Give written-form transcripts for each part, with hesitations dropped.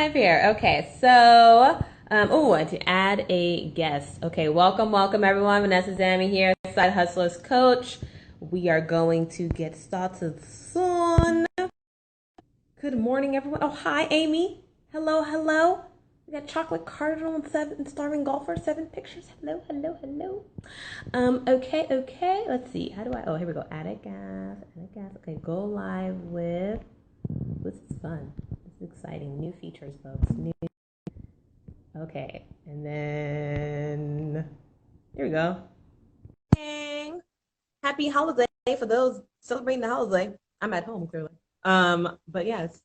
live here. Okay, so oh, to add a guest. Okay, welcome everyone. Vanessa Zami here, Side Hustlers Coach. We are going to get started soon. Good morning, everyone. Oh, hi, Amy. Hello. We got Chocolate Cardinal and seven starving golfer, 7 pictures. Hello. Okay. Let's see. How do I? Oh, here we go. Add a guest. Okay, go live with. This is fun. This is exciting. New features, folks. Okay, and then here we go. Dang. Happy holiday for those celebrating the holiday. I'm at home clearly. But yes.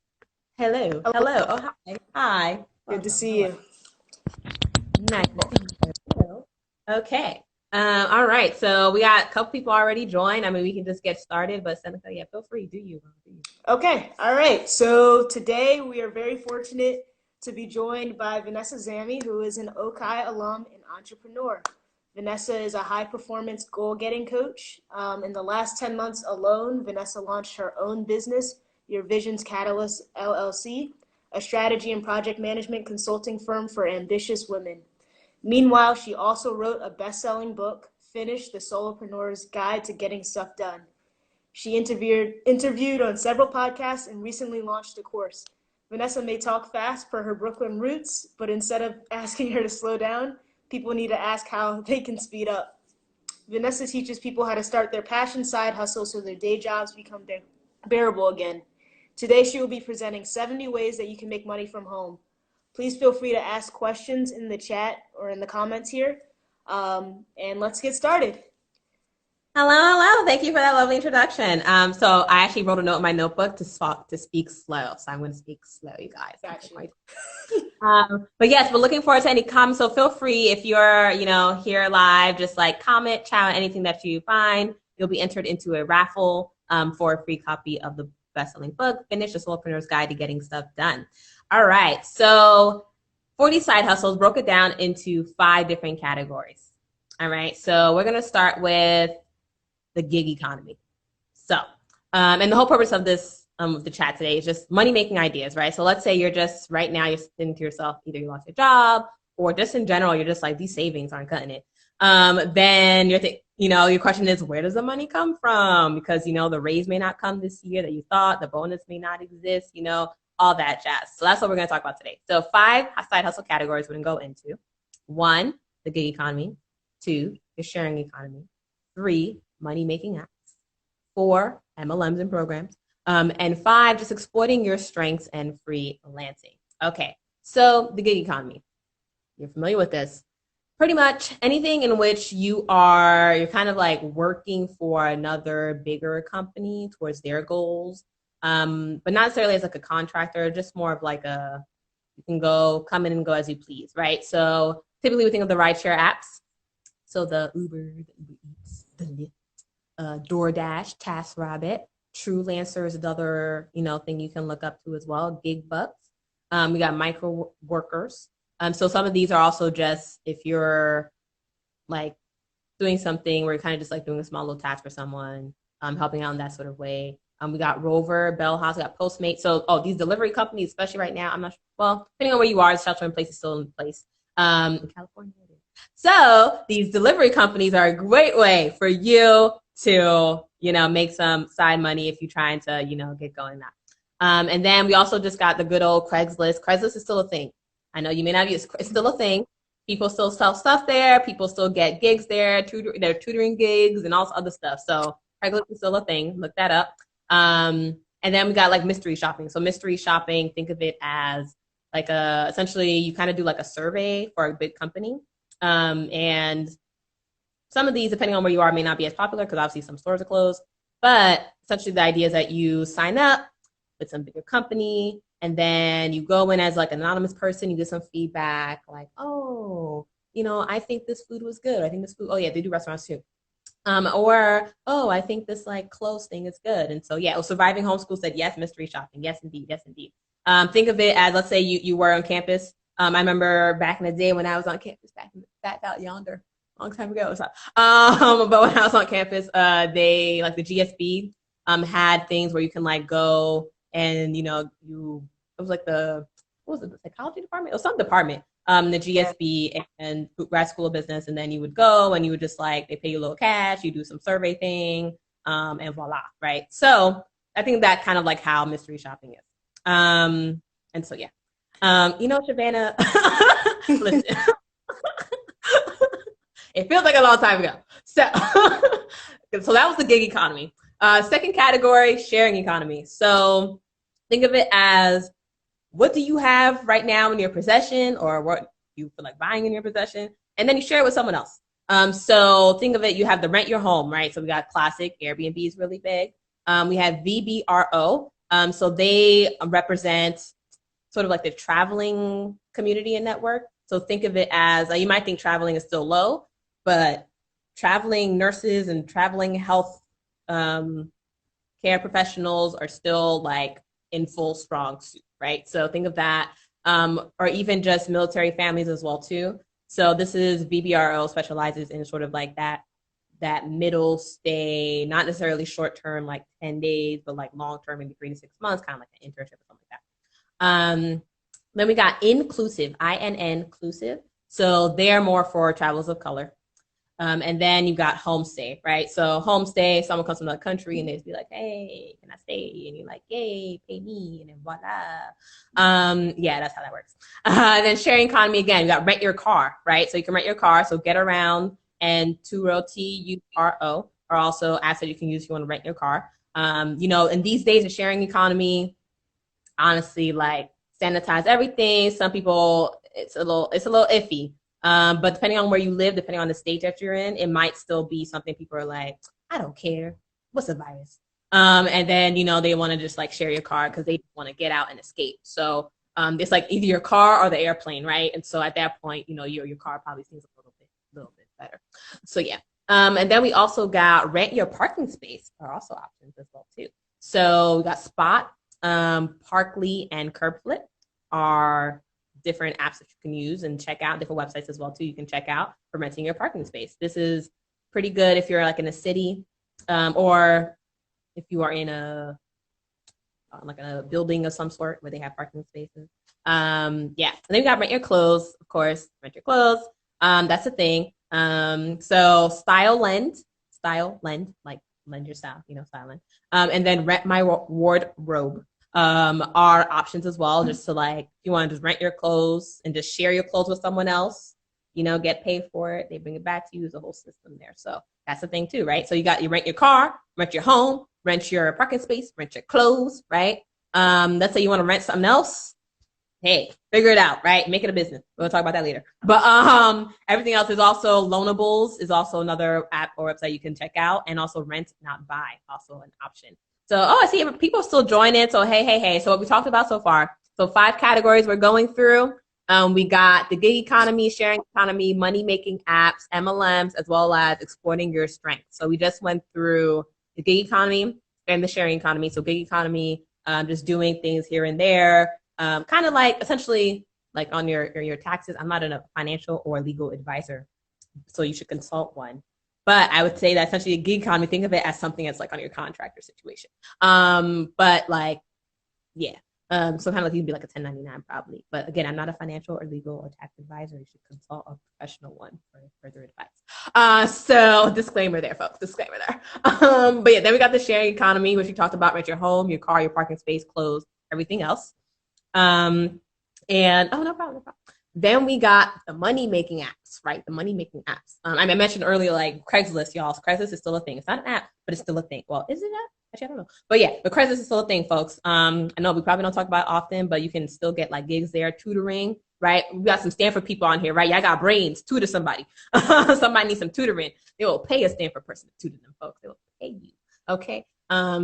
Hello. Oh, hi. Good to Welcome. see Hello. you. Nice to see you. Hello. Okay. All right. So we got a couple people already joined. I mean, we can just get started, but Seneca, yeah, feel free. Do you? Okay, all right. So today we are very fortunate to be joined by Vanessa Zami, who is an Okai alum and entrepreneur. Vanessa is a high-performance goal-getting coach. In the last 10 months alone, Vanessa launched her own business, Your Vision's Catalyst LLC, a strategy and project management consulting firm for ambitious women. Meanwhile, she also wrote a best-selling book, Finish the Solopreneur's Guide to Getting Stuff Done. She interviewed on several podcasts and recently launched a course. Vanessa may talk fast per her Brooklyn roots, but instead of asking her to slow down, people need to ask how they can speed up. Vanessa teaches people how to start their passion side hustle so their day jobs become bearable again. Today she will be presenting 70 ways that you can make money from home. Please feel free to ask questions in the chat or in the comments here. And let's get started. Hello. Thank you for that lovely introduction. So I actually wrote a note in my notebook to speak slow. So I'm going to speak slow, you guys. Gotcha. But yes, we're looking forward to any comments. So feel free if you're, here live, just like comment, chat, anything that you find. You'll be entered into a raffle for a free copy of the best-selling book, Finish the Solopreneur's Guide to Getting Stuff Done. All right. So 40 Side Hustles broke it down into 5 different categories. All right. So we're going to start with the gig economy. So, and the whole purpose of this, the chat today is just money-making ideas, right? So let's say you're just, right now, you're thinking to yourself, either you lost your job or just in general, you're just like, these savings aren't cutting it. Then your question is, where does the money come from? Because, the raise may not come this year that you thought, the bonus may not exist, all that jazz. So that's what we're going to talk about today. So 5 side hustle categories we're going to go into. 1, the gig economy. 2, the sharing economy. 3, money-making apps. 4, MLMs and programs. And 5, just exploiting your strengths and freelancing. Okay, so the gig economy. You're familiar with this. Pretty much anything in which you're kind of like working for another bigger company towards their goals, but not necessarily as like a contractor, just more of like you can come in and go as you please, right? So typically we think of the rideshare apps. So the Uber Eats, the Lyft, DoorDash, TaskRabbit, TrueLancer is another, thing you can look up to as well. GigBucks. We got micro workers. So some of these are also just if you're like doing something where you're kind of just like doing a small little task for someone, helping out in that sort of way. We got Rover, Bell House, we got Postmates. So, these delivery companies, especially right now, I'm not sure. Well, depending on where you are, the shelter in place is still in place. In California. So these delivery companies are a great way for you to, make some side money if you're trying to, get going now. And then we also just got the good old Craigslist. Craigslist is still a thing. I know you may not use it's still a thing. People still sell stuff there. People still get gigs there. They're tutoring gigs and all this other stuff. So Craigslist is still a thing. Look that up. And then we got like mystery shopping. So mystery shopping, think of it as like essentially you kind of do like a survey for a big company. And some of these, depending on where you are, may not be as popular because obviously some stores are closed. But essentially the idea is that you sign up with some bigger company and then you go in as like an anonymous person, you get some feedback like, oh, I think this food was good. I think this food, oh yeah, they do restaurants too. Or, oh, I think this like clothes thing is good. And so, yeah, Surviving Homeschool said, yes, mystery shopping. Yes, indeed. Yes, indeed. Think of it as, let's say you were on campus. I remember back in the day when I was on campus, back out yonder, long time ago. But when I was on campus, they like the GSB had things where you can like go and it was like what was it, the psychology department or some department, the GSB and grad school of business. And then you would go and you would just like, they pay you a little cash, you do some survey thing, and voila, right? So I think that kind of like how mystery shopping is. And so, yeah. Savannah, listen, it feels like a long time ago. So, so that was the gig economy. Second category, sharing economy. So think of it as, what do you have right now in your possession, or what you feel like buying in your possession, and then you share it with someone else. So think of it, you have the rent your home, right? So we got classic, Airbnb is really big. We have VBRO. So they represent sort of like the traveling community and network. So think of it as, you might think traveling is still low, but traveling nurses and traveling health care professionals are still like in full strong suit, right? So think of that, or even just military families as well too. So this is VBRO, specializes in sort of like that middle stay, not necessarily short term, like 10 days, but like long term, maybe 3 to 6 months, kind of like an internship or something like that. Then we got inclusive, inclusive. So they're more for travelers of color. And then you got homestay, right? So homestay, someone comes from another country and they just be like, hey, can I stay? And you're like, yay, pay me, and then voila. Yeah, that's how that works. Then sharing economy, again, you got rent your car, right? So you can rent your car, so get around, and Sorority, URO are also apps that you can use if you want to rent your car. In these days of sharing economy, honestly, like, sanitize everything. Some people, it's a little iffy. But depending on where you live, depending on the state that you're in, it might still be something people are like, I don't care. What's a virus? And then, they want to just like share your car because they want to get out and escape. So it's like either your car or the airplane, right? And so at that point, your car probably seems a little bit better. So yeah. And then we also got rent your parking space are also options as well too. So we got Spot, Parkly, and Curbflip are different apps that you can use and check out, different websites as well too. You can check out for renting your parking space. This is pretty good if you're like in a city, or if you are in a building of some sort where they have parking spaces. Yeah. And then you got rent your clothes, of course, rent your clothes. That's the thing. So style lend, like lend your style, style lend. And then rent my wardrobe. Are options as well, just to like, if you want to just rent your clothes and just share your clothes with someone else, get paid for it, they bring it back to you, the whole system there. So that's the thing too, right? So you rent your car, rent your home, rent your parking space, rent your clothes, right? Let's say you want to rent something else. Hey, figure it out, right? Make it a business. We'll talk about that later. But everything else is also Loanables is also another app or website you can check out, and also rent, not buy, also an option. So, I see people still joining. So, hey. So what we talked about so far. So 5 categories we're going through. We got the gig economy, sharing economy, money-making apps, MLMs, as well as exploiting your strengths. So we just went through the gig economy and the sharing economy. So gig economy, just doing things here and there, kind of like essentially like on your taxes. I'm not a financial or legal advisor, so you should consult one. But I would say that essentially a gig economy, think of it as something that's like on your contractor situation. But like, yeah. So kind of like you'd be like a 1099 probably. But again, I'm not a financial or legal or tax advisor. You should consult a professional one for further advice. So disclaimer there, folks. Disclaimer there. But yeah, then we got the sharing economy, which we talked about, rent your home, your car, your parking space, clothes, everything else. And no problem. Then we got the money-making apps, right? The money-making apps. I mentioned earlier, like Craigslist, y'all. So Craigslist is still a thing. It's not an app, but it's still a thing. Well, is it an app? Actually, I don't know. But yeah, but Craigslist is still a thing, folks. I know we probably don't talk about it often, but you can still get like gigs there, tutoring, right? We got some Stanford people on here, right? Y'all got brains, tutor somebody. Somebody needs some tutoring. They will pay a Stanford person to tutor them, folks. They will pay you, okay?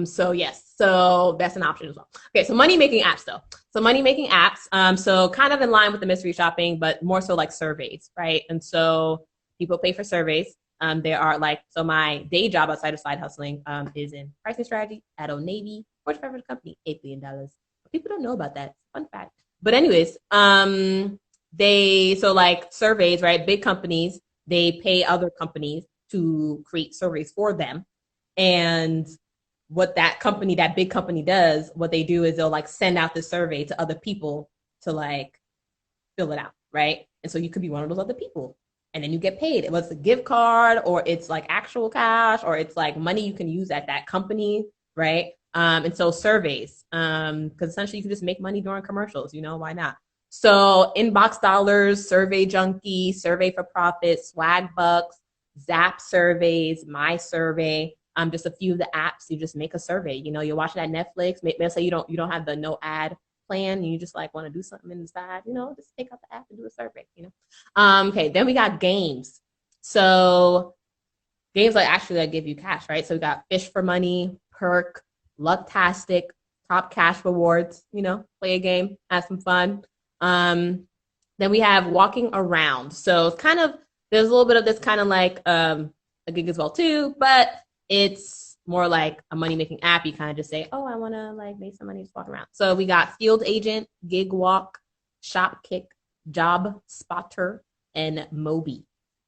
So yes, so that's an option as well. Okay, so money-making apps though. So money-making apps, so kind of in line with the mystery shopping, but more so like surveys, right? And so people pay for surveys. There are like, so my day job outside of side hustling is in pricing strategy at Old Navy, Fortune 500 company, $8 billion. People don't know about that. Fun fact. But anyways, so like surveys, right? Big companies, they pay other companies to create surveys for them. And what that big company does, what they do is they'll like send out the survey to other people to like fill it out, right? And so you could be one of those other people. And then you get paid. Whether it's a gift card or it's like actual cash or it's like money you can use at that company, right? And so surveys, because essentially you can just make money during commercials, why not? So inbox dollars, survey junkie, survey for profit, swag bucks, Zap surveys, my survey, just a few of the apps. You just make a survey. You're watching at Netflix. Maybe say you don't have the no ad plan and you just like want to do something inside, just take out the app and do a survey, Okay, then we got games. So games like actually that give you cash, right? So we got Fish for Money, Perk, Lucktastic, Top Cash Rewards, play a game, have some fun. Then we have Walking Around. So it's kind of, there's a little bit of this kind of like a gig as well too, but it's more like a money-making app. You kind of just say, oh, I want to like make some money, just walk around. So we got Field Agent, Gig Walk, Shopkick, Job Spotter, and Moby.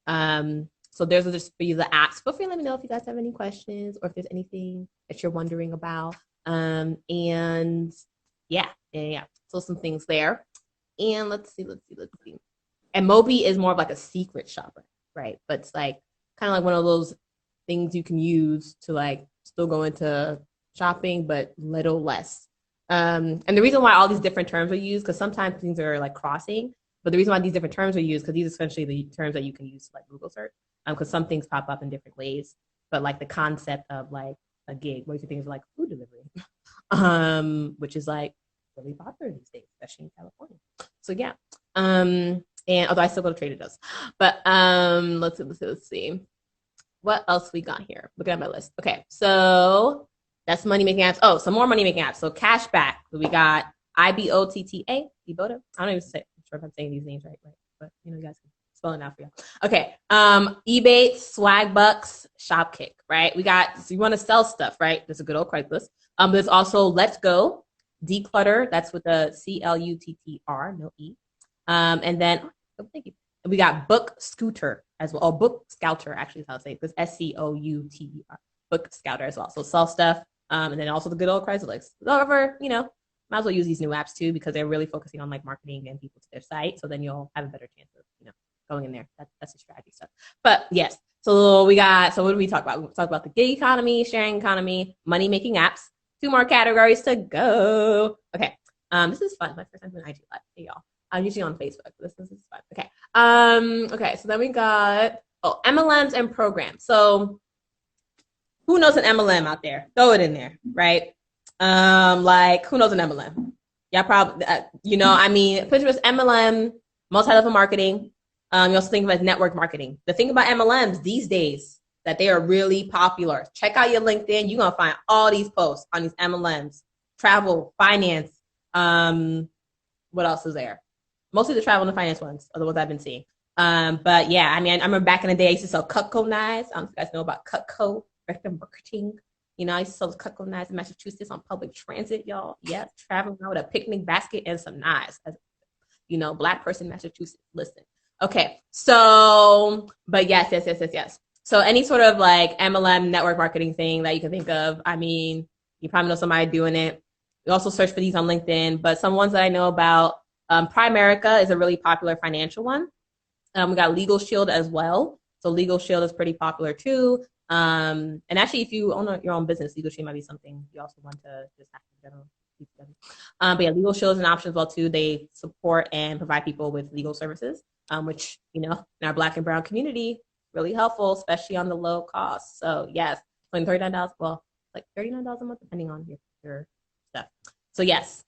So there's just for you the apps. Feel free to let me know if you guys have any questions or if there's anything that you're wondering about. And yeah. So some things there. And let's see. And Moby is more of like a secret shopper, right? But it's like kind of like one of those things you can use to like still go into shopping, but little less. And the reason why all these different terms are used, because sometimes things are like crossing, but the reason why these different terms are used, because these are essentially the terms that you can use to like Google search, because some things pop up in different ways. But like the concept of like a gig, what you think is like food delivery, which is like really popular these days, especially in California. So yeah. And although I still go to Trader Joe's, but let's see. What else we got here? Looking at my list. Okay, so that's money making apps. Oh, some more money making apps. So cashback. We got IBOTTA. Ibotta. I don't even sure if I'm saying these names right, but you guys can spell it out for you. Okay. Ebates, Swag Bucks, Shopkick. Right. We got. So you want to sell stuff, right? There's a good old Craigslist. There's also Let's Go, Declutter. That's with a CLUTTR, no E. And then thank you. We got Book Scooter as well. Oh, Book Scouter actually is how to say it, because SCOUTER. Book Scouter as well. So sell stuff. And then also the good old Craigslist. However, might as well use these new apps too, because they're really focusing on like marketing and people to their site. So then you'll have a better chance of, going in there. That's the strategy stuff. But yes, so what do we talk about? We talk about the gig economy, sharing economy, money making apps. 2 more categories to go. Okay. This is fun. My first time doing IG Live. Hey y'all. I'm usually on Facebook. This is fun. Okay. Okay. So then we got MLMs and programs. So who knows an MLM out there? Throw it in there, right? Like who knows an MLM? Yeah, probably. Pretty much MLM, multi-level marketing. You also think of it as network marketing. The thing about MLMs these days that they are really popular. Check out your LinkedIn. You're gonna find all these posts on these MLMs, travel, finance. What else is there? Mostly the travel and the finance ones are the ones I've been seeing. But yeah, I remember back in the day I used to sell Cutco knives. I don't know if you guys know about Cutco, marketing. I used to sell Cutco knives in Massachusetts on public transit, y'all. Yeah, traveling around with a picnic basket and some knives. Black person in Massachusetts. Listen. Okay, so, but yes. So any sort of like MLM network marketing thing that you can think of, you probably know somebody doing it. You also search for these on LinkedIn, but some ones that I know about, Primerica is a really popular financial one. We got Legal Shield as well. So Legal Shield is pretty popular too. And actually, if you own your own business, Legal Shield might be something you also want to just have in general. But yeah, Legal Shield is an option as well too. They support and provide people with legal services, which, in our Black and brown community, really helpful, especially on the low cost. So yes, $39, well, like $39 a month, depending on your stuff. So yes.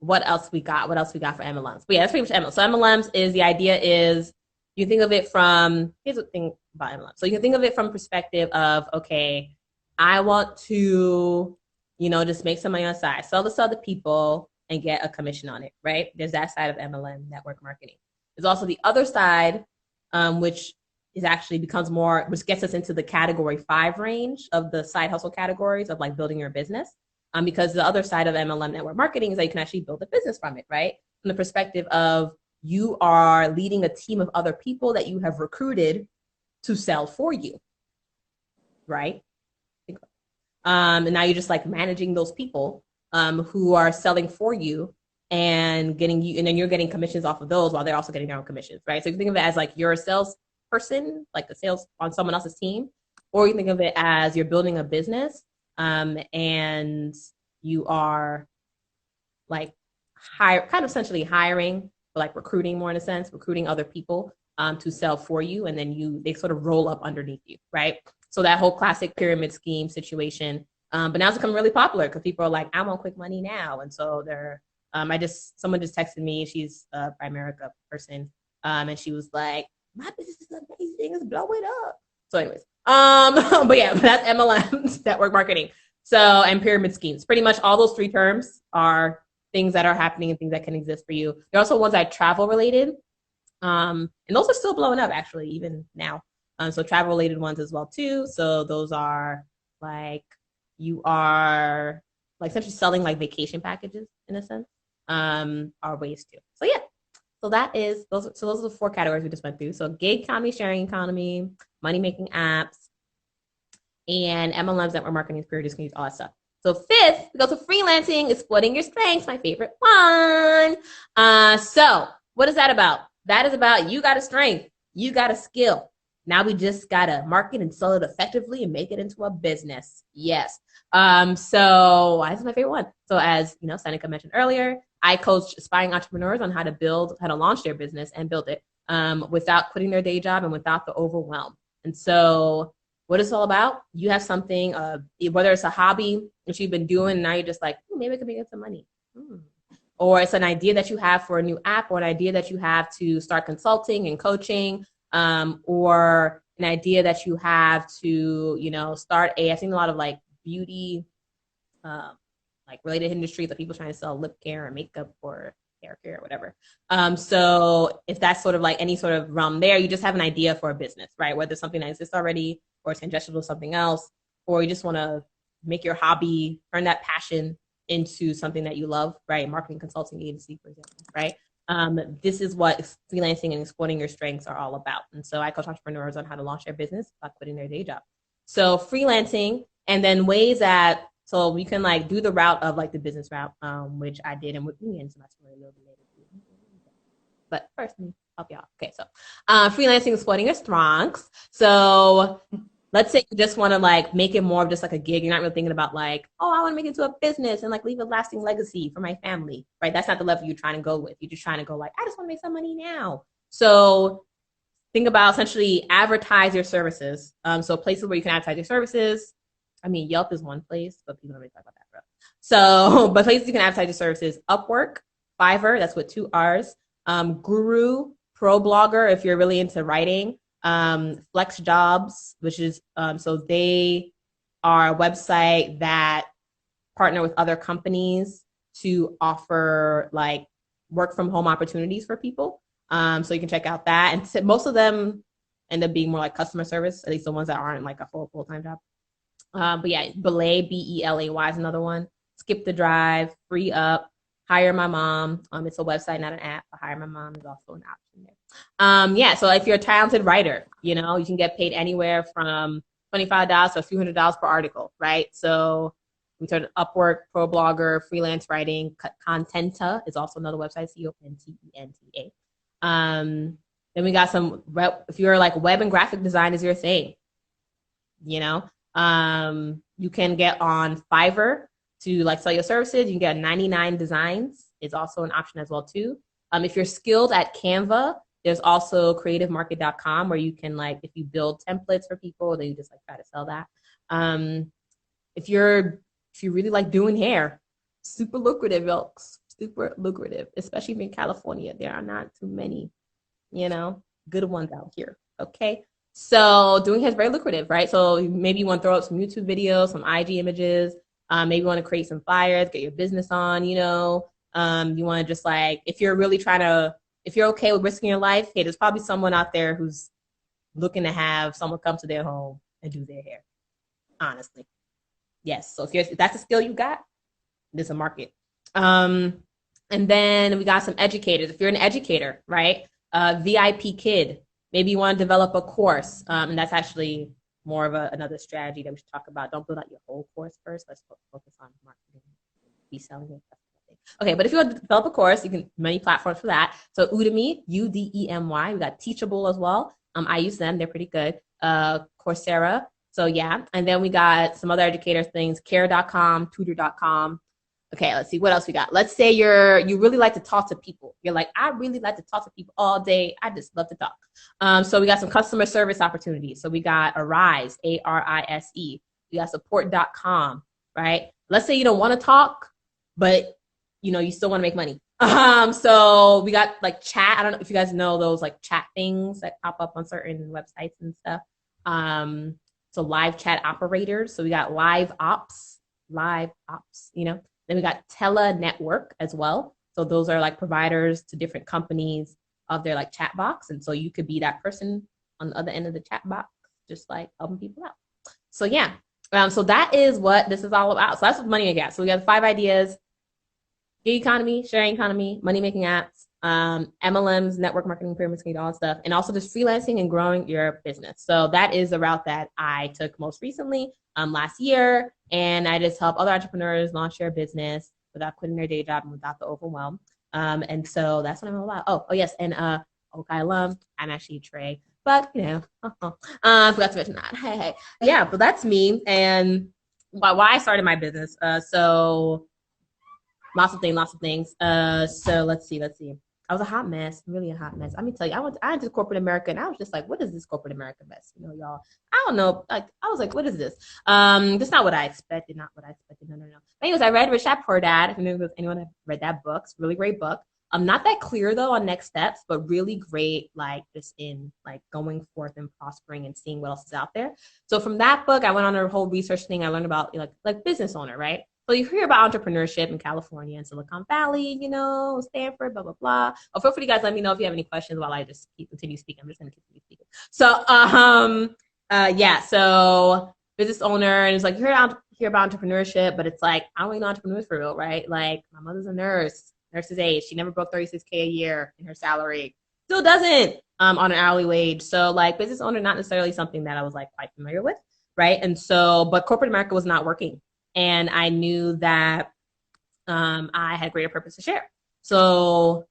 What else we got for MLMs? But yeah, that's pretty much MLMs. So MLMs is, the idea is, you think of it from, here's the thing about MLMs. So you can think of it from perspective of, okay, I want to, just make some money on the side, sell this to other people and get a commission on it, right? There's that side of MLM, network marketing. There's also the other side, which is actually becomes more, which gets us into the category 5 range of the side hustle categories of like building your business. Because the other side of MLM network marketing is that you can actually build a business from it, right? From the perspective of you are leading a team of other people that you have recruited to sell for you, right? And now you're just like managing those people who are selling for you, and getting you, and then you're getting commissions off of those while they're also getting their own commissions, right? So you can think of it as like you're a salesperson, like a sales on someone else's team, or you think of it as you're building a business, and you are like kind of essentially hiring, but like recruiting more in a sense, recruiting other people to sell for you, and then they sort of roll up underneath you, right? So that whole classic pyramid scheme situation. But now it's become really popular because people are like, I want quick money now. And so someone just texted me, she's a Primerica person, and she was like, my business is amazing, it's blowing up. So anyways, but yeah, that's MLMs, network marketing. So, and pyramid schemes, pretty much all those three terms are things that are happening and things that can exist for you. There are also ones that are travel related. And those are still blowing up actually, even now. So travel related ones as well too. So those are like, you are like essentially selling like vacation packages in a sense, are ways too. So yeah, so those are the four categories we just went through. So gig economy, sharing economy, money making apps, and MLMs, network marketing, career discounts, all that stuff. So fifth, we go to freelancing, exploiting your strengths, my favorite one. So what is that about? That is about you got a strength, you got a skill. Now we just gotta market and sell it effectively and make it into a business. Yes. So this is my favorite one. So as you know, Seneca mentioned earlier, I coach aspiring entrepreneurs on how to launch their business and build it without quitting their day job and without the overwhelm. And so what it's all about, you have something, whether it's a hobby that you've been doing, and now you're just like, maybe I could make some money. Or it's an idea that you have for a new app, or an idea that you have to start consulting and coaching, or an idea that you have to, start I've seen a lot of like beauty, like related industries, like people trying to sell lip care or makeup or hair care or whatever. So if that's sort of like any sort of realm there, you just have an idea for a business, right? Whether it's something that exists already or it's congested with something else, or you just want to make your hobby, turn that passion into something that you love, right? Marketing consulting agency, for example, right? This is what freelancing and exploiting your strengths are all about. And so I coach entrepreneurs on how to launch their business by quitting their day job. So freelancing, and then ways that, so we can like do the route of like the business route, which I did, and with me and some a little bit later. But first, let me help y'all. Okay, so freelancing, exploiting your strengths. So let's say you just want to like make it more of just like a gig. You're not really thinking about like, I want to make it into a business and like leave a lasting legacy for my family, right? That's not the level you're trying to go with. You're just trying to go like, I just want to make some money now. So think about essentially advertise your services. So places where you can advertise your services. I mean, Yelp is one place, but people don't really talk about that, bro. So, but places you can advertise your services: Upwork, Fiverr, that's with 2 R's, Guru, Pro Blogger, if you're really into writing, Flex Jobs, which is, so they are a website that partner with other companies to offer like work from home opportunities for people. So you can check out that. And most of them end up being more like customer service, at least the ones that aren't like a full-time job. But yeah, Belay, Belay is another one. Skip the Drive, Free Up, Hire My Mom. It's a website, not an app. But Hire My Mom is also an option there. Yeah, so if you're a talented writer, you can get paid anywhere from $25 to a few $100s per article, right? So we turn Upwork, Pro Blogger, freelance writing, Contenta is also another website, Contenta. Then we got some, if you're like web and graphic design is your thing, you can get on Fiverr to like sell your services. You can get 99 designs is also an option as well too. If you're skilled at Canva, there's also creativemarket.com where you can like, if you build templates for people, then you just like try to sell that. If you really like doing hair, super lucrative, especially in California. There are not too many, good ones out here. Okay. So doing hair is very lucrative, right? So maybe you want to throw up some YouTube videos, some IG images. Maybe you want to create some flyers, get your business on, you want to just like, if you're okay with risking your life, hey, there's probably someone out there who's looking to have someone come to their home and do their hair. Honestly. Yes. So if that's a skill you got, there's a market. And then we got some educators. If you're an educator, right? VIP kid. Maybe you want to develop a course, and that's actually more of another strategy that we should talk about. Don't build out your whole course first. Let's focus on marketing, be selling it. Okay, but if you want to develop a course, you can many platforms for that. So Udemy, Udemy. We got Teachable as well. I use them; they're pretty good. Coursera. So yeah, and then we got some other educator things: Care.com, Tutor.com. Okay, let's see what else we got. Let's say you really like to talk to people. You're like, I really like to talk to people all day. I just love to talk. So we got some customer service opportunities. So we got Arise, Arise. We got support.com, right? Let's say you don't want to talk, but you still want to make money. So we got like chat. I don't know if you guys know those like chat things that pop up on certain websites and stuff. So live chat operators. So we got live ops. Then we got Tele Network as well. So those are like providers to different companies of their like chat box. And so you could be that person on the other end of the chat box, just like helping people out. So yeah. So that is what this is all about. So that's what Money Making Apps. So we got 5 ideas: gig economy, sharing economy, money making apps, MLMs, network marketing, pyramid scheme, all that stuff, and also just freelancing and growing your business. So that is the route that I took most recently last year, and I just help other entrepreneurs launch their business without quitting their day job and without the overwhelm. And so that's what I'm all about. Oh yes, and Okai alum. I'm actually Trey, but I forgot to mention that. Hey, yeah, but that's me and why I started my business. So lots of things. So let's see. I was a hot mess, really a hot mess. Let me tell you, I went to corporate America and I was just like, what is this corporate America mess? Y'all, I don't know. Like, I was like, what is this? That's not what I expected. Not what I expected. No. But anyways, I read Rich Dad Poor Dad. If anyone have read that book, it's a really great book. Not that clear though on next steps, but really great, like just in like going forth and prospering and seeing what else is out there. So from that book, I went on a whole research thing. I learned about like business owner, right? So you hear about entrepreneurship in California and Silicon Valley, Stanford, blah, blah, blah. Oh, feel free to guys, let me know if you have any questions while I just continue speaking. I'm just going to continue speaking. So, so business owner, and it's like, you hear about entrepreneurship, but it's like, I don't really know entrepreneurs for real, right? Like, my mother's a nurse's age. She never broke $36K a year in her salary. Still doesn't on an hourly wage. So, like, business owner, not necessarily something that I was, like, quite familiar with, right? And so, but corporate America was not working. And I knew that I had greater purpose to share. So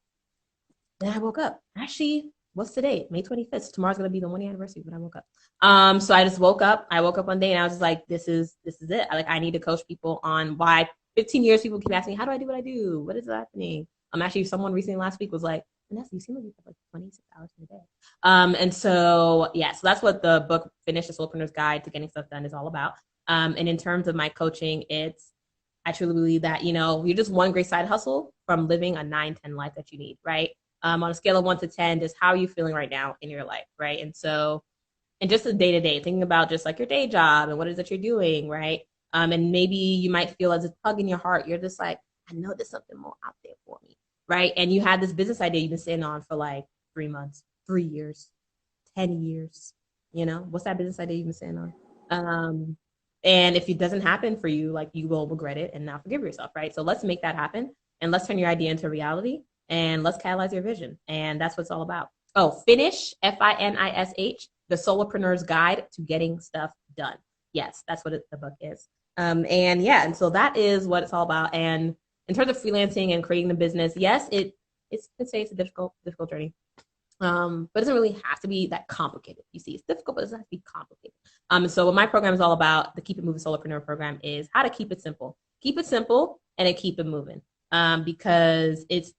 then I woke up. Actually, what's today? May 25th. So tomorrow's going to be the 1 year anniversary when I woke up. So I just woke up. I woke up one day and I was just like, this is it. I need to coach people on why 15 years people keep asking me, how do I do what I do? What is happening? Actually, someone recently last week was like, Vanessa, you seem like you have like 26 hours in a day. And so, yeah, so that's what the book, Finish the Solopreneur's Guide to Getting Stuff Done, is all about. And in terms of my coaching, I truly believe that, you're just one great side hustle from living a 9-10 life that you need, right? On a scale of 1 to 10, just how are you feeling right now in your life, right? And so, and just the day-to-day, thinking about just like your day job and what it is that you're doing, right? And maybe you might feel as a tug in your heart, you're just like, I know there's something more out there for me, right? And you had this business idea you've been sitting on for like 3 months, 3 years, 10 years, what's that business idea you've been sitting on? And if it doesn't happen for you, like, you will regret it and not forgive yourself, right? So let's make that happen, and let's turn your idea into reality, and let's catalyze your vision. And that's what it's all about. Oh, Finish, Finish, the Solopreneur's Guide to Getting Stuff Done. Yes, that's what the book is. And so that is what it's all about. And in terms of freelancing and creating the business, yes, it's a difficult journey. But it doesn't really have to be that complicated. You see, it's difficult, but it doesn't have to be complicated. So what my program is all about, the Keep It Moving Solopreneur program, is how to keep it simple. Keep it simple and then keep it moving. Because it's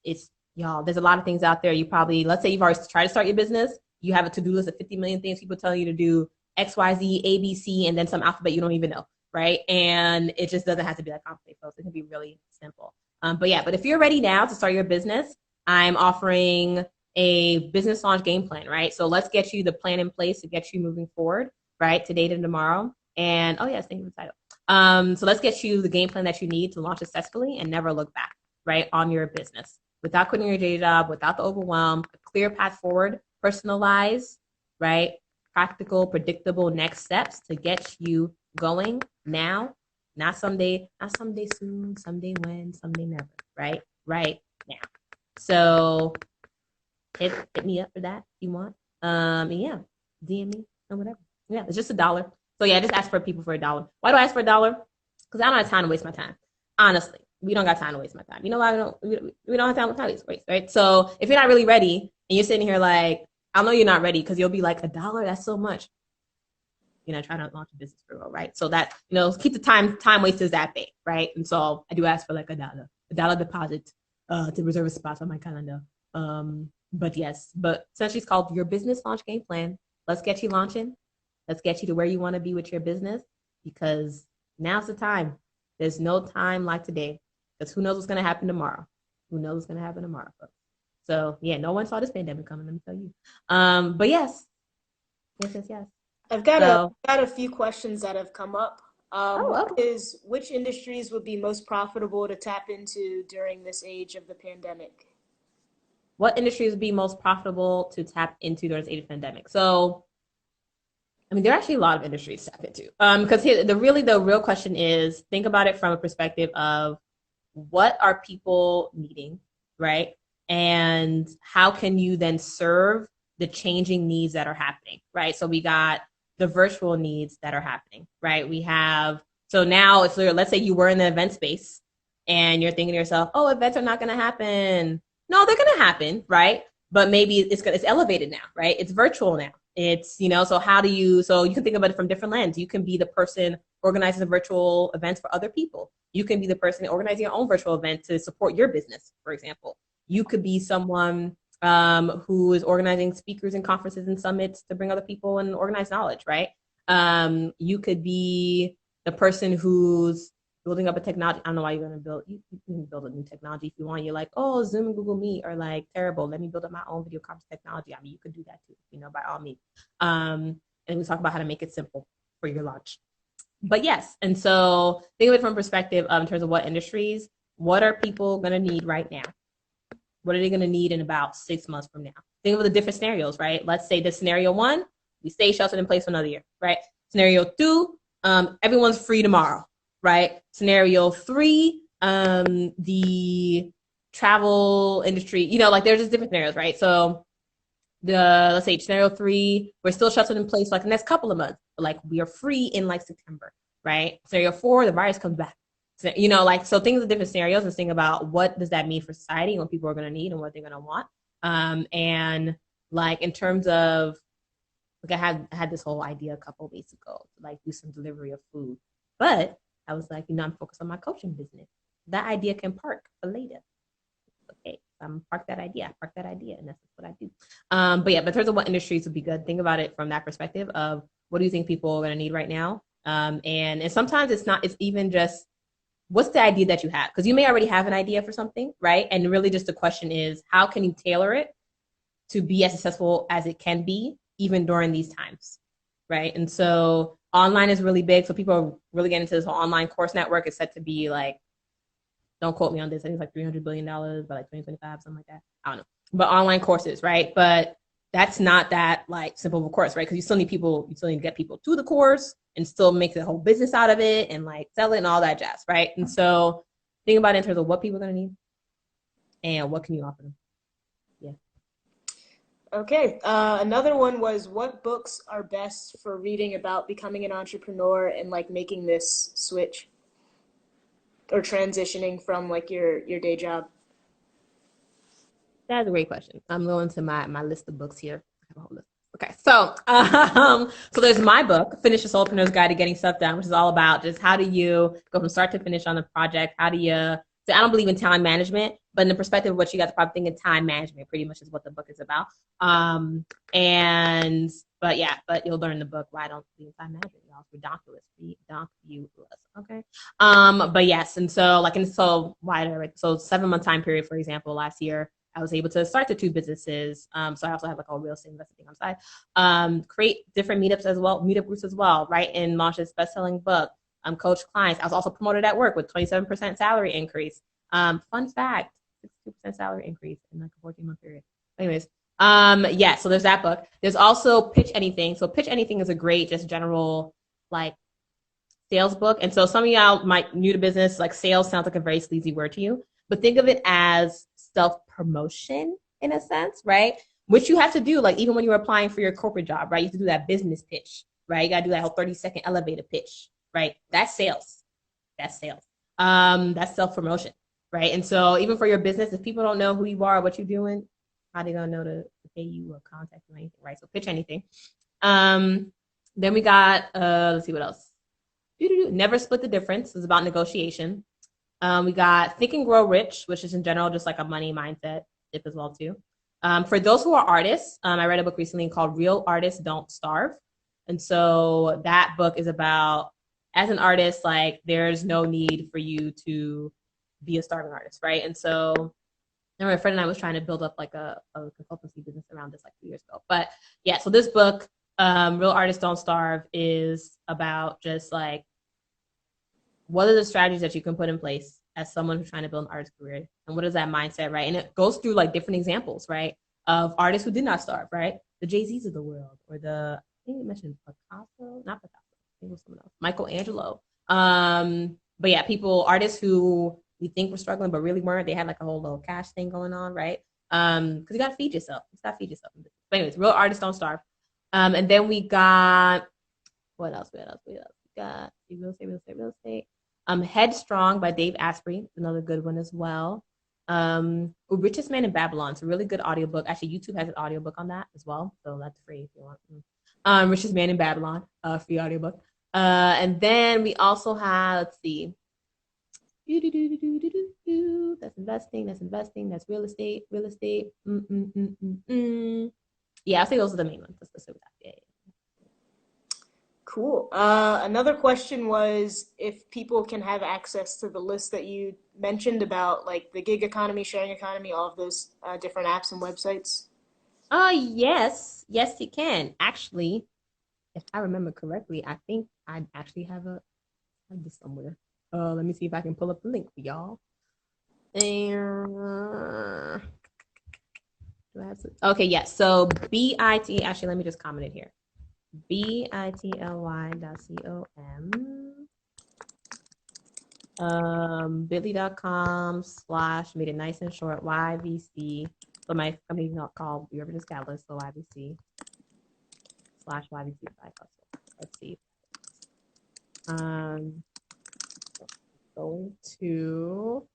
y'all, there's a lot of things out there. You probably, let's say you've already tried to start your business. You have a to-do list of 50 million things people tell you to do, X, Y, Z, A, B, C, and then some alphabet you don't even know, right? And it just doesn't have to be that complicated, folks. It can be really simple. But if you're ready now to start your business, I'm offering a business launch game plan, right? So let's get you the plan in place to get you moving forward, right? Today to tomorrow. And thank you for the title. So let's get you the game plan that you need to launch successfully and never look back, right? On your business without quitting your day job, without the overwhelm, a clear path forward, personalized, right? Practical, predictable next steps to get you going now, not someday soon, someday when, someday never, right? Right now. So hit me up for that if you want. DM me or whatever. Yeah, it's just $1. So yeah, just ask for people for $1. Why do I ask for $1? Because I don't have time to waste my time. Honestly, we don't got time to waste my time. You know why we don't have time to waste, right? So if you're not really ready and you're sitting here like, I know you're not ready because you'll be like, $1, that's so much. Try to launch a business for real, right? So that, keep the time wasters at bay, right? And so I do ask for like $1 deposit to reserve a spot on my calendar. But essentially it's called Your Business Launch Game Plan. Let's get you launching. Let's get you to where you want to be with your business, because now's the time. There's no time like today, because who knows what's going to happen tomorrow? Who knows what's going to happen tomorrow, folks? So yeah, no one saw this pandemic coming, let me tell you. But yes. I've got a few questions that have come up. Okay. Which industries would be most profitable to tap into during this age of the pandemic? What industries would be most profitable to tap into during this age of pandemic? So, I mean, there are actually a lot of industries to tap into. Because the real question is, think about it from a perspective of what are people needing, right? And how can you then serve the changing needs that are happening, right? So we got the virtual needs that are happening, right? So now it's let's say you were in the event space and you're thinking to yourself, oh, events are not going to happen. No, they're going to happen, right? But maybe it's elevated now, right? It's virtual now. It's, so you can think about it from different lenses. You can be the person organizing the virtual events for other people. You can be the person organizing your own virtual event to support your business, for example. You could be someone who is organizing speakers and conferences and summits to bring other people and organize knowledge, right? You could be the person who's building up a technology. I don't know why you're going to you can build a new technology if you want. You're like, oh, Zoom and Google Meet are like terrible. Let me build up my own video conference technology. I mean, you could do that too, by all means. And we talk about how to make it simple for your launch. But yes, and so think of it from perspective in terms of what industries, what are people going to need right now? What are they going to need in about 6 months from now? Think of the different scenarios, right? Let's say the scenario 1, we stay sheltered in place for another year, right? Scenario 2, everyone's free tomorrow, right? Scenario 3, the travel industry, there's just different scenarios, right? So let's say scenario 3, we're still sheltered in place for like the next couple of months, but like we are free in like September, right? Scenario 4, the virus comes back. So, so things are different scenarios, and think about what does that mean for society and what people are going to need and what they're going to want. And like in terms of, like I had this whole idea a couple of weeks ago, to like do some delivery of food, but I was like, I'm focused on my coaching business. That idea can park for later. Okay, park that idea, and that's what I do. But in terms of what industries would be good, think about it from that perspective of what do you think people are going to need right now, and sometimes it's even just what's the idea that you have? Because you may already have an idea for something, right? And really just the question is, how can you tailor it to be as successful as it can be, even during these times, right? And so online is really big. So people are really getting into this whole online course network. It's set to be like, don't quote me on this, I think it's like $300 billion by like 2025, something like that. I don't know. But online courses, right? But that's not that like simple of a course, right? Because you still need to get people to the course and still make the whole business out of it and like sell it and all that jazz, right? And so think about it in terms of what people are going to need and what can you offer them. Yeah. Okay. Another one was, what books are best for reading about becoming an entrepreneur and like making this switch or transitioning from like your day job? That's a great question. I'm going to my list of books here. I have a whole list. Okay, so so there's my book, Finish the Solopreneur's Guide to Getting Stuff Done, which is all about just how do you go from start to finish on the project. So I don't believe in time management, but in the perspective of what you got to probably think in time management, pretty much is what the book is about. But you'll learn in the book why I don't believe in time management. Y'all, it's redonkulous. Okay. But yes, and so why did I write? So 7-month time period, for example, last year, I was able to start the 2 businesses. So I also have like a real estate investing on the side. Create different meetup groups as well, right? And launch this best-selling book. Coach clients. I was also promoted at work with 27% salary increase. Fun fact, 62% salary increase in like a 14-month period. Anyways, so there's that book. There's also Pitch Anything. So Pitch Anything is a great, just general like sales book. And so some of y'all might new to business, like sales sounds like a very sleazy word to you, but think of it as self-promotion in a sense, right? Which you have to do, like even when you're applying for your corporate job, right? You have to do that business pitch, right? You got to do that whole 30-second elevator pitch, right? That's sales. That's self-promotion, right? And so even for your business, if people don't know who you are, what you're doing, how are they gonna know to pay you or contact you or anything, right? So pitch anything. Then we got let's see what else. Never split the difference. It's about negotiation. We got Think and Grow Rich, which is in general just like a money mindset tip as well too. For those who are artists, I read a book recently called Real Artists Don't Starve. And so that book is about, as an artist, like there's no need for you to be a starving artist, right? And so my friend and I was trying to build up like a consultancy business around this like 2 years ago. But yeah, so this book, Real Artists Don't Starve, is about just like what are the strategies that you can put in place as someone who's trying to build an artist career, and what is that mindset, right? And it goes through like different examples, right, of artists who did not starve, right? The Jay-Z's of the world, or I think you mentioned Picasso, not Picasso, I think it was someone else, Michelangelo. But yeah, artists who we think were struggling but really weren't. They had like a whole little cash thing going on, right? Because you gotta feed yourself. But anyways, Real Artists Don't Starve. And then we got what else? We got real estate. Headstrong by Dave Asprey, another good one as well. Richest Man in Babylon. It's a really good audiobook. Actually, YouTube has an audiobook on that as well, so that's free if you want. Richest Man in Babylon, free audiobook. And then we also have, let's see. That's investing. That's real estate. Yeah, I'll say those are the main ones. Let's do that. Yeah. Cool. Another question was if people can have access to the list that you mentioned about like the gig economy, sharing economy, all of those different apps and websites. Yes, you can. Actually, if I remember correctly, I think I actually have this somewhere. Let me see if I can pull up the link for y'all. Okay, yes. So BIT. Actually, let me just comment it here. bitly.com bit.ly/, made it nice and short, YVC. So my company is not called Your Business Catalyst, so YVC/YVC side hustle. Let's see. Going to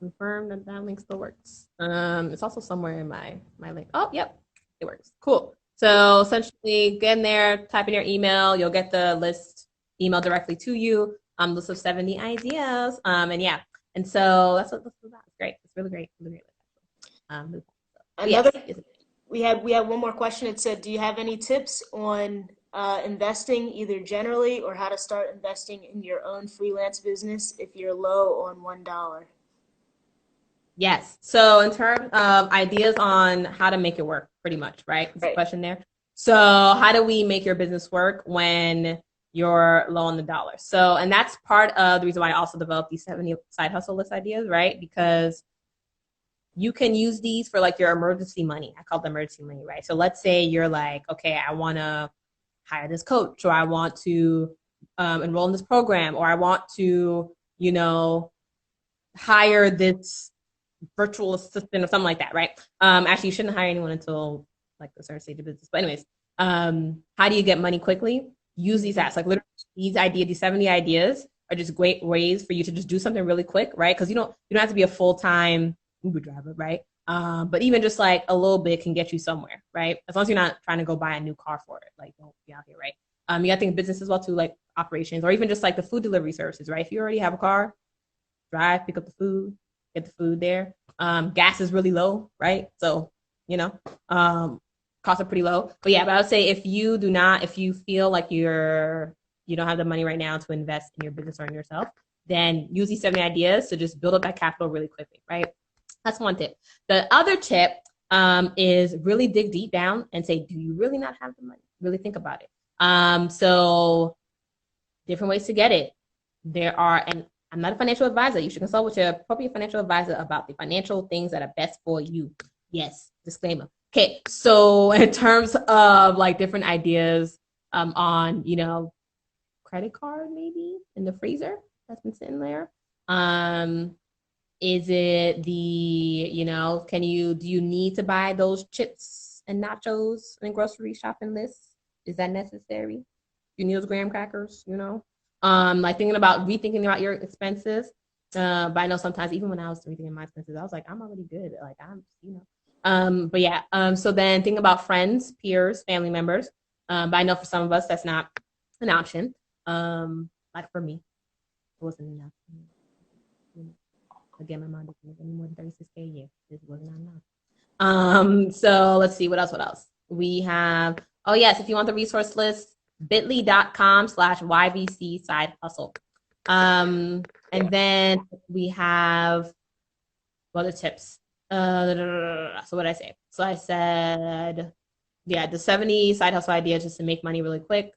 confirm that link still works. It's also somewhere in my link. Oh, yep, it works. Cool. So essentially, get in there, type in your email. You'll get the list emailed directly to you. List of 70 ideas. And yeah, and so that's what this is about. It's great. It's really great. Another, we had one more question. It said, do you have any tips on investing, either generally or how to start investing in your own freelance business if you're low on $1? Yes. So in terms of ideas on how to make it work, pretty much, right? That's the question there. So how do we make your business work when you're low on the dollar? So, and that's part of the reason why I also developed these 70 side hustle list ideas, right? Because you can use these for like your emergency money. I call them emergency money, right? So let's say you're like, okay, I want to hire this coach, or I want to enroll in this program, or I want to, hire this virtual assistant or something like that, right? Actually, you shouldn't hire anyone until like a certain stage of business. But anyways, how do you get money quickly? Use these apps. Like literally these 70 ideas are just great ways for you to just do something really quick, right? Because you don't have to be a full-time Uber driver, right? But even just like a little bit can get you somewhere, right? As long as you're not trying to go buy a new car for it, like don't be out here, right? You gotta think of business as well too, like operations, or even just like the food delivery services, right? If you already have a car, drive, pick up the food, get the food there. Gas is really low, right? So, costs are pretty low. But yeah, but I would say if you feel like you don't have the money right now to invest in your business or in yourself, then use these 70 ideas to just build up that capital really quickly, right? That's one tip. The other tip is really dig deep down and say, do you really not have the money? Really think about it. So different ways to get it. There are, and I'm not a financial advisor. You should consult with your appropriate financial advisor about the financial things that are best for you. Yes, disclaimer. Okay, so in terms of like different ideas on, credit card maybe in the freezer that's been sitting there. Is it do you need to buy those chips and nachos and grocery shopping lists? Is that necessary? You need those graham crackers, like rethinking about your expenses. But I know sometimes even when I was rethinking my expenses, I was like, I'm already good. Like but yeah. So then think about friends, peers, family members. But I know for some of us that's not an option. Like for me, it wasn't enough. Again, my mom didn't make any more than 36K a year. This wasn't enough. So let's see, what else? We have, oh yes, if you want the resource list, bit.ly.com/YVC side hustle. And then we have other tips. So what did I say? So I said, yeah, the 70 side hustle ideas just to make money really quick.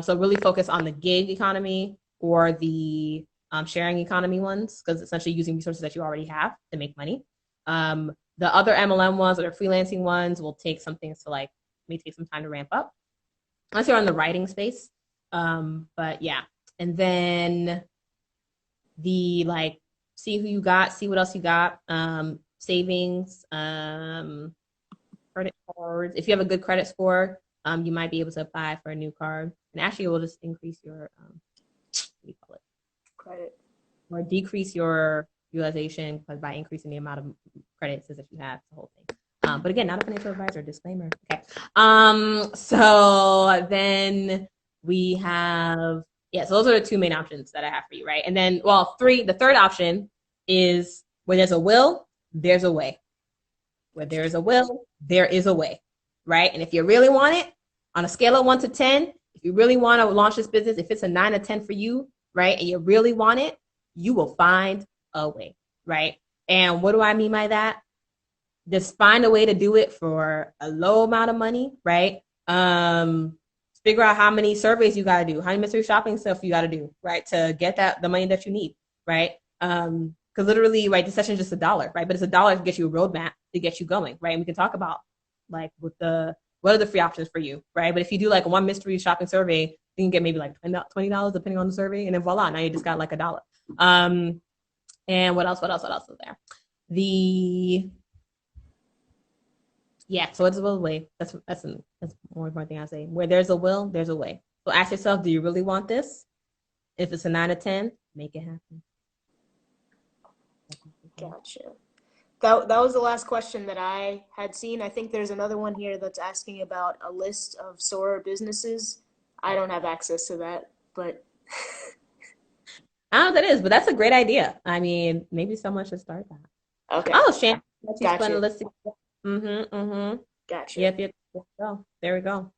So really focus on the gig economy or the sharing economy ones, because essentially using resources that you already have to make money. The other MLM ones or freelancing ones will take some things to may take some time to ramp up, unless you're in the writing space. But yeah, and then see who you got, see what else you got, savings, credit cards. If you have a good credit score, you might be able to apply for a new card, and actually it will just increase your what do you call it? Credit. Or decrease your utilization by increasing the amount of credits that you have, the whole thing. But again, not a financial advisor, disclaimer. Okay. So then we have, so those are the two main options that I have for you, right? And then, the third option is where there's a will, there's a way. Where there is a will, there is a way, right? And if you really want it, on a scale of 1 to 10, if you really want to launch this business, if it's a 9 or 10 for you, right, and you really want it, you will find a way, right? And what do I mean by that? Just find a way to do it for a low amount of money, right? Figure out how many surveys you got to do, how many mystery shopping stuff you got to do, right, to get the money that you need, right? Because literally, right, the session is just $1, right? But it's $1 to get you a roadmap to get you going, right? And we can talk about what are the free options for you, right? But if you do one mystery shopping survey, you can get maybe $20 depending on the survey, and then voila, now you just got $1. And what else is there? So it's a way. That's more important thing I say. Where there's a will, there's a way. So ask yourself, do you really want this? If it's a 9 or 10, make it happen. Gotcha. That was the last question that I had seen. I think there's another one here that's asking about a list of Sora businesses. I don't have access to that, but I don't know what that is, but that's a great idea. I mean, maybe someone should start that. Okay. Oh, Shan, Gotcha. Gotcha. Yep. There we go.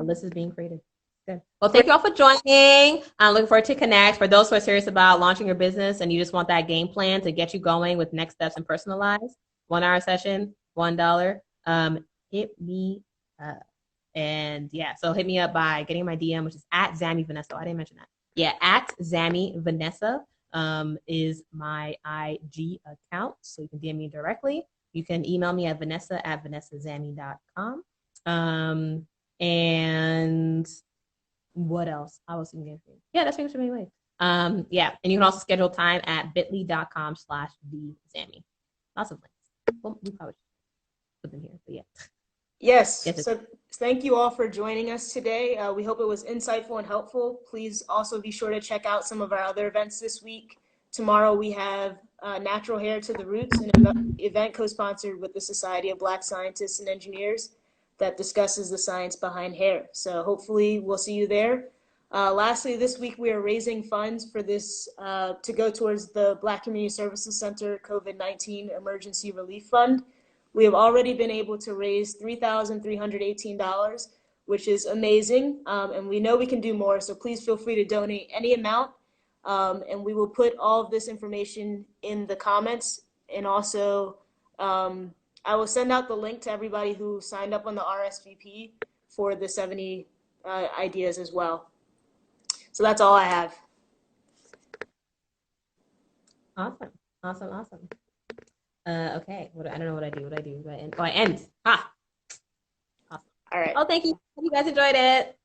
List is being created. Good. Well, thank you all for joining. I'm looking forward to connect. For those who are serious about launching your business and you just want that game plan to get you going with next steps and personalized, 1 hour session, $1. Hit me up. And so hit me up by getting my DM, which is at Zammy Vanessa. I didn't mention that. Yeah, at Zammy Vanessa is my IG account. So you can DM me directly. You can email me at vanessa@vanessazammy.com. And what else? I was thinking. Yeah, that's pretty much my way. And you can also schedule time at bit.ly.com/thezammy. Lots of links. Well, we probably should put them here, but yeah. Yes. So thank you all for joining us today. We hope it was insightful and helpful. Please also be sure to check out some of our other events this week. Tomorrow we have Natural Hair to the Roots, an event co-sponsored with the Society of Black Scientists and Engineers that discusses the science behind hair. So hopefully we'll see you there. Lastly, this week we are raising funds for this to go towards the Black Community Services Center COVID-19 Emergency Relief Fund. We have already been able to raise $3,318, which is amazing. And we know we can do more, so please feel free to donate any amount. And we will put all of this information in the comments. And also, I will send out the link to everybody who signed up on the RSVP for the 70 ideas as well. So that's all I have. Awesome. Okay. I don't know what I do. I end. I end. Awesome. All right. Oh, thank you. Hope you guys enjoyed it.